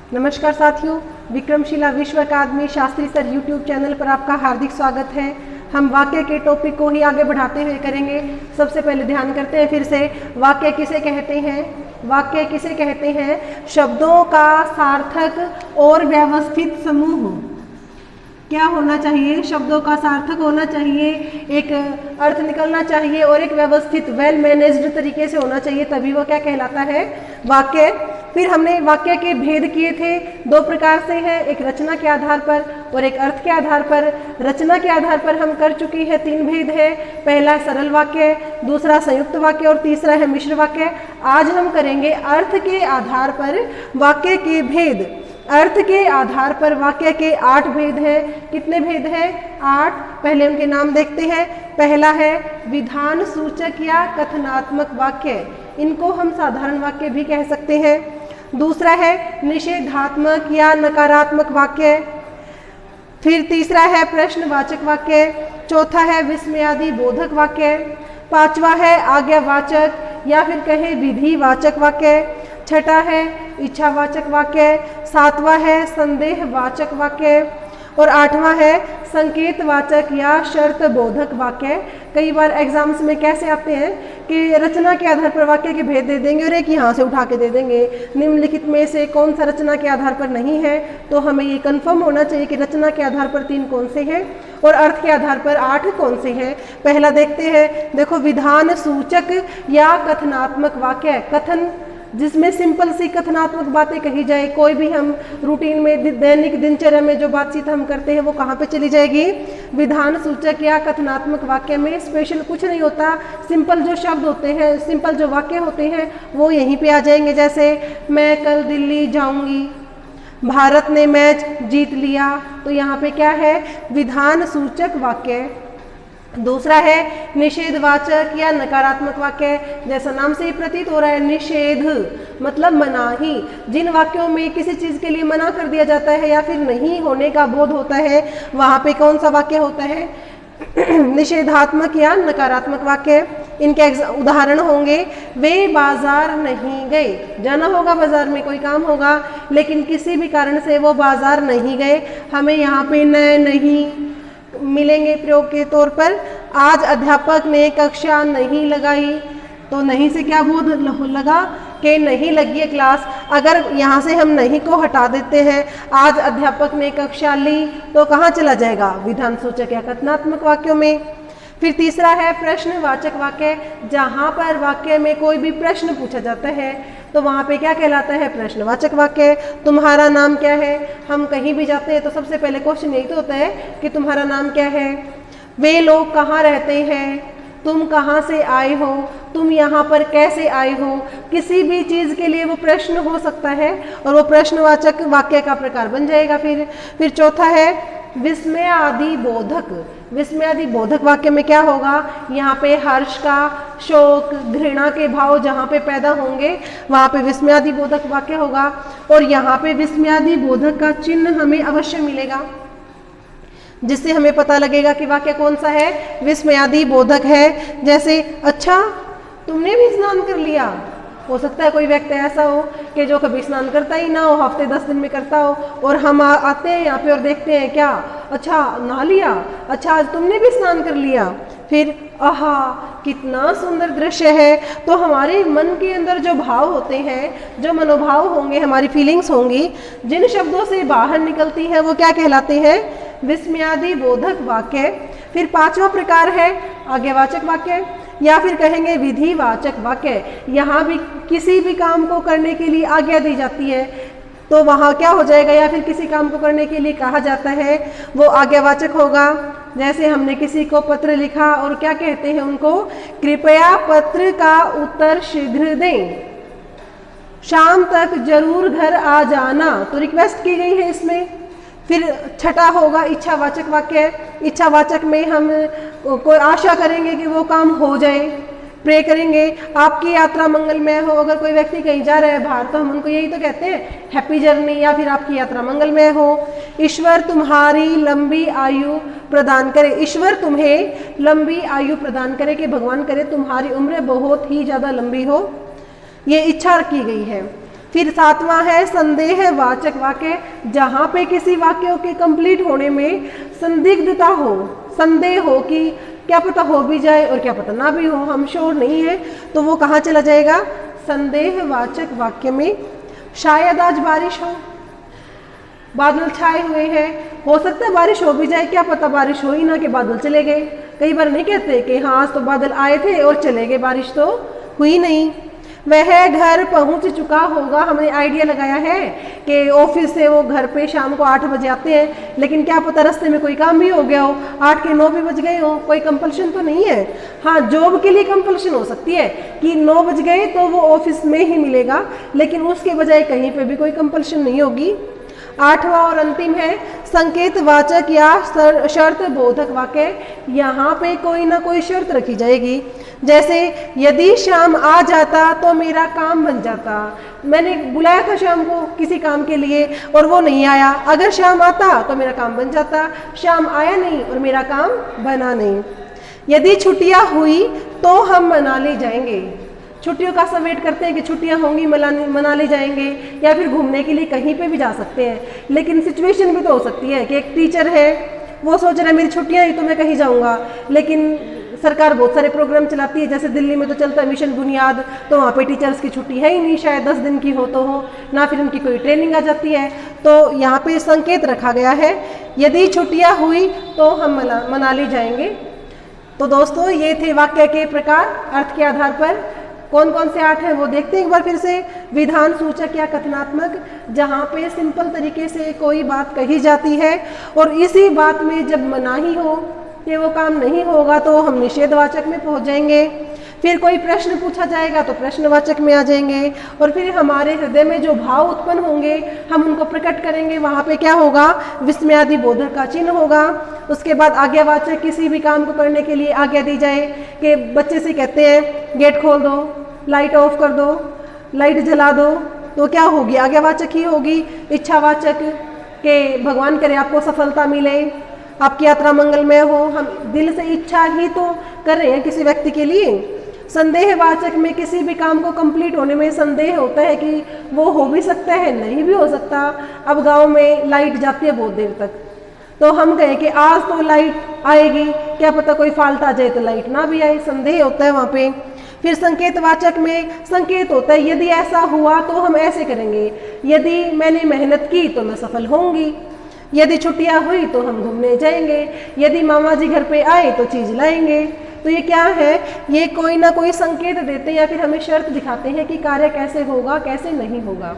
नमस्कार साथियों, विक्रमशिला विश्व अकादमी शास्त्री सर यूट्यूब चैनल पर आपका हार्दिक स्वागत है। हम वाक्य के टॉपिक को ही आगे बढ़ाते हुए करेंगे। सबसे पहले ध्यान करते हैं फिर से, वाक्य किसे कहते हैं? वाक्य किसे कहते हैं? शब्दों का सार्थक और व्यवस्थित समूह। क्या होना चाहिए? शब्दों का सार्थक होना चाहिए, एक अर्थ निकलना चाहिए और एक व्यवस्थित वेल मैनेज्ड तरीके से होना चाहिए, तभी वो क्या कहलाता है? वाक्य। फिर हमने वाक्य के भेद किए थे, दो प्रकार से हैं, एक रचना के आधार पर और एक अर्थ के आधार पर। रचना के आधार पर हम कर चुके हैं, तीन भेद है। पहला सरल वाक्य, दूसरा संयुक्त वाक्य और तीसरा है मिश्र वाक्य। आज हम करेंगे अर्थ के आधार पर वाक्य के भेद। अर्थ के आधार पर वाक्य के 8 भेद हैं। कितने भेद हैं? 8। पहले उनके नाम देखते हैं। पहला है विधान सूचक या कथनात्मक वाक्य, इनको हम साधारण वाक्य भी कह सकते हैं। दूसरा है निषेधात्मक या नकारात्मक वाक्य। फिर तीसरा है प्रश्नवाचक वाक्य। चौथा है विस्मयादि बोधक वाक्य। पांचवा है आज्ञावाचक या फिर कहें विधिवाचक वाक्य। छठा है इच्छावाचक वाक्य। सातवां है संदेहवाचक वाक्य और आठवां है संकेतवाचक या शर्त बोधक वाक्य। कई बार एग्जाम्स में कैसे आते हैं कि रचना के आधार पर वाक्य के भेद दे देंगे और एक यहाँ से उठा के दे देंगे, निम्नलिखित में से कौन सा रचना के आधार पर नहीं है। तो हमें ये कंफर्म होना चाहिए कि रचना के आधार पर 3 कौन से हैं और अर्थ के आधार पर 8 कौन से हैं। पहला देखते हैं, देखो विधान सूचक या कथनात्मक वाक्य। कथन जिसमें सिंपल सी कथनात्मक बातें कही जाए। कोई भी हम रूटीन में दैनिक दिनचर्या में जो बातचीत हम करते हैं वो कहाँ पे चली जाएगी? विधान सूचक या कथनात्मक वाक्य में। स्पेशल कुछ नहीं होता, सिंपल जो शब्द होते हैं, सिंपल जो वाक्य होते हैं वो यहीं पे आ जाएंगे। जैसे मैं कल दिल्ली जाऊंगी, भारत ने मैच जीत लिया, तो यहाँ पे क्या है? विधान सूचक वाक्य। दूसरा है निषेधवाचक या नकारात्मक वाक्य। जैसा नाम से ही प्रतीत हो रहा है, निषेध मतलब मनाही। जिन वाक्यों में किसी चीज के लिए मना कर दिया जाता है या फिर नहीं होने का बोध होता है, वहां पे कौन सा वाक्य होता है? निषेधात्मक या नकारात्मक वाक्य। इनके उदाहरण होंगे, वे बाजार नहीं गए। जाना होगा बाजार में, कोई काम होगा, लेकिन किसी भी कारण से वो बाजार नहीं गए। हमें यहाँ पे न नहीं मिलेंगे प्रयोग के तौर पर। आज अध्यापक ने कक्षा नहीं लगाई, तो नहीं से क्या बोध लगा कि नहीं लगी है क्लास। अगर यहाँ से हम नहीं को हटा देते हैं, आज अध्यापक ने कक्षा ली, तो कहाँ चला जाएगा? विधान सूचक या कथनात्मक वाक्यों में। फिर तीसरा है प्रश्नवाचक वाक्य। जहाँ पर वाक्य में कोई भी प्रश्न पूछा जाता है तो वहाँ पे क्या कहलाता है? प्रश्नवाचक वाक्य। तुम्हारा नाम क्या है? हम कहीं भी जाते हैं तो सबसे पहले क्वेश्चन यही तो होता है कि तुम्हारा नाम क्या है। वे लोग कहाँ रहते हैं? तुम कहाँ से आए हो? तुम यहाँ पर कैसे आए हो? किसी भी चीज़ के लिए वो प्रश्न हो सकता है और वो प्रश्नवाचक वाक्य का प्रकार बन जाएगा। फिर चौथा है विस्मयादि बोधक। विस्मयादि बोधक वाक्य में क्या होगा? यहाँ पे हर्ष का, शोक, घृणा के भाव जहाँ पे पैदा होंगे वहाँ पे विस्मयादि बोधक वाक्य होगा। और यहाँ पे विस्मयादि बोधक का चिन्ह हमें अवश्य मिलेगा, जिससे हमें पता लगेगा कि वाक्य कौन सा है? विस्मयादि बोधक है। जैसे अच्छा तुमने भी स्नान कर लिया। हो सकता है कोई व्यक्ति ऐसा हो कि जो कभी स्नान करता ही ना हो, हफ्ते 10 दिन में करता हो, और हम आते हैं यहाँ पे और देखते हैं क्या? अच्छा नहा लिया, अच्छा आज तुमने भी स्नान कर लिया। फिर आहा कितना सुंदर दृश्य है। तो हमारे मन के अंदर जो भाव होते हैं, जो मनोभाव होंगे, हमारी फीलिंग्स होंगी, जिन शब्दों से बाहर निकलती हैं वो क्या कहलाते हैं? विस्मयादि बोधक वाक्य। फिर 5वां प्रकार है आज्ञावाचक वाक्य या फिर कहेंगे विधिवाचक वाक्य। यहाँ भी किसी भी काम को करने के लिए आज्ञा दी जाती है तो वहाँ क्या हो जाएगा? या फिर किसी काम को करने के लिए कहा जाता है, वो आज्ञावाचक होगा। जैसे हमने किसी को पत्र लिखा और क्या कहते हैं उनको? कृपया पत्र का उत्तर शीघ्र दें, शाम तक जरूर घर आ जाना, तो रिक्वेस्ट की गई है इसमें। फिर छठा होगा इच्छावाचक वाक्य। इच्छावाचक में हम कोई आशा करेंगे कि वो काम हो जाए, प्रे करेंगे आपकी यात्रा मंगलमय हो। अगर कोई व्यक्ति कहीं जा रहा है बाहर तो हम उनको यही तो कहते हैं हैप्पी जर्नी या फिर आपकी यात्रा मंगलमय हो। ईश्वर तुम्हारी लंबी आयु प्रदान करे। ईश्वर तुम्हें लंबी आयु प्रदान करे कि भगवान करे तुम्हारी उम्र बहुत ही ज़्यादा लंबी हो, ये इच्छा की गई है। फिर सातवां है संदेहवाचक वाक्य, जहाँ पे किसी वाक्यों के कंप्लीट होने में संदिग्धता हो, संदेह हो कि क्या पता हो भी जाए और क्या पता ना भी हो, हम श्योर नहीं है, तो वो कहाँ चला जाएगा? संदेहवाचक वाक्य में। शायद आज बारिश हो, बादल छाए हुए हैं, हो सकता है बारिश हो भी जाए, क्या पता बारिश हो ही ना कि बादल चले गए। कई बार नहीं कहते कि हाँ आज तो बादल आए थे और चले गए, बारिश तो हुई नहीं। वह घर पहुंच चुका होगा, हमने आइडिया लगाया है कि ऑफिस से वो घर पे शाम को 8 बजे आते हैं, लेकिन क्या पता रास्ते में कोई काम भी हो गया हो, 8 के 9 भी बज गए हो, कोई कंपल्शन तो नहीं है। हाँ, जॉब के लिए कंपल्शन हो सकती है कि 9 बज गए तो वो ऑफिस में ही मिलेगा, लेकिन उसके बजाय कहीं पे भी कोई कंपल्शन नहीं होगी। आठवां और अंतिम है संकेतवाचक या शर्त बोधक वाक्य, यहाँ पे कोई ना कोई शर्त रखी जाएगी, जैसे यदि श्याम आ जाता तो मेरा काम बन जाता। मैंने बुलाया था श्याम को किसी काम के लिए और वो नहीं आया, अगर श्याम आता तो मेरा काम बन जाता, श्याम आया नहीं और मेरा काम बना नहीं। यदि छुट्टियां हुई तो हम मनाली जाएंगे, छुट्टियों का सब वेट करते हैं कि छुट्टियां होंगी मनाली जाएंगे, या फिर घूमने के लिए कहीं पे भी जा सकते हैं। लेकिन सिचुएशन भी तो हो सकती है कि एक टीचर है, वो सोच रहा है मेरी छुट्टियां ही तो मैं कहीं जाऊंगा, लेकिन सरकार बहुत सारे प्रोग्राम चलाती है, जैसे दिल्ली में तो चलता है मिशन बुनियाद, तो वहाँ पे टीचर्स की छुट्टी है ही नहीं, शायद 10 दिन की हो तो हो ना, फिर उनकी कोई ट्रेनिंग आ जाती है। तो यहाँ पे संकेत रखा गया है यदि छुट्टियाँ हुई तो हम मनाली जाएंगे। तो दोस्तों ये थे वाक्य के प्रकार, अर्थ के आधार पर कौन कौन से 8 हैं वो देखते हैं एक बार फिर से। विधान सूचक या कथनात्मक, जहाँ पे सिंपल तरीके से कोई बात कही जाती है और इसी बात में जब मनाही हो कि वो काम नहीं होगा तो हम निषेधवाचक में पहुँच जाएंगे। फिर कोई प्रश्न पूछा जाएगा तो प्रश्नवाचक में आ जाएंगे, और फिर हमारे हृदय में जो भाव उत्पन्न होंगे हम उनको प्रकट करेंगे, वहाँ पे क्या होगा? विस्मयादि बोधक का चिन्ह होगा। उसके बाद आज्ञावाचक, किसी भी काम को करने के लिए आज्ञा दी जाए कि बच्चे से कहते हैं गेट खोल दो, लाइट ऑफ कर दो, लाइट जला दो, तो क्या होगी? आज्ञावाचक ही होगी। इच्छावाचक के भगवान करे आपको सफलता मिले, आपकी यात्रा मंगलमय हो, हम दिल से इच्छा ही तो कर रहे हैं किसी व्यक्ति के लिए। संदेहवाचक में किसी भी काम को कंप्लीट होने में संदेह होता है कि वो हो भी सकता है, नहीं भी हो सकता। अब गांव में लाइट जाती है बहुत देर तक, तो हम कहें कि आज तो लाइट आएगी, क्या पता कोई फॉल्ट आ जाए तो लाइट ना भी आए, संदेह होता है वहाँ पे। फिर संकेतवाचक में संकेत होता है यदि ऐसा हुआ तो हम ऐसे करेंगे, यदि मैंने मेहनत की तो मैं सफल होंगी, यदि छुट्टियां हुई तो हम घूमने जाएंगे, यदि मामा जी घर पे आए तो चीज़ लाएंगे। तो ये क्या है? ये कोई ना कोई संकेत देते हैं या फिर हमें शर्त दिखाते हैं कि कार्य कैसे होगा, कैसे नहीं होगा।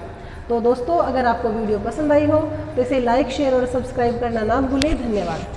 तो दोस्तों अगर आपको वीडियो पसंद आई हो तो इसे लाइक, शेयर और सब्सक्राइब करना ना भूलें। धन्यवाद।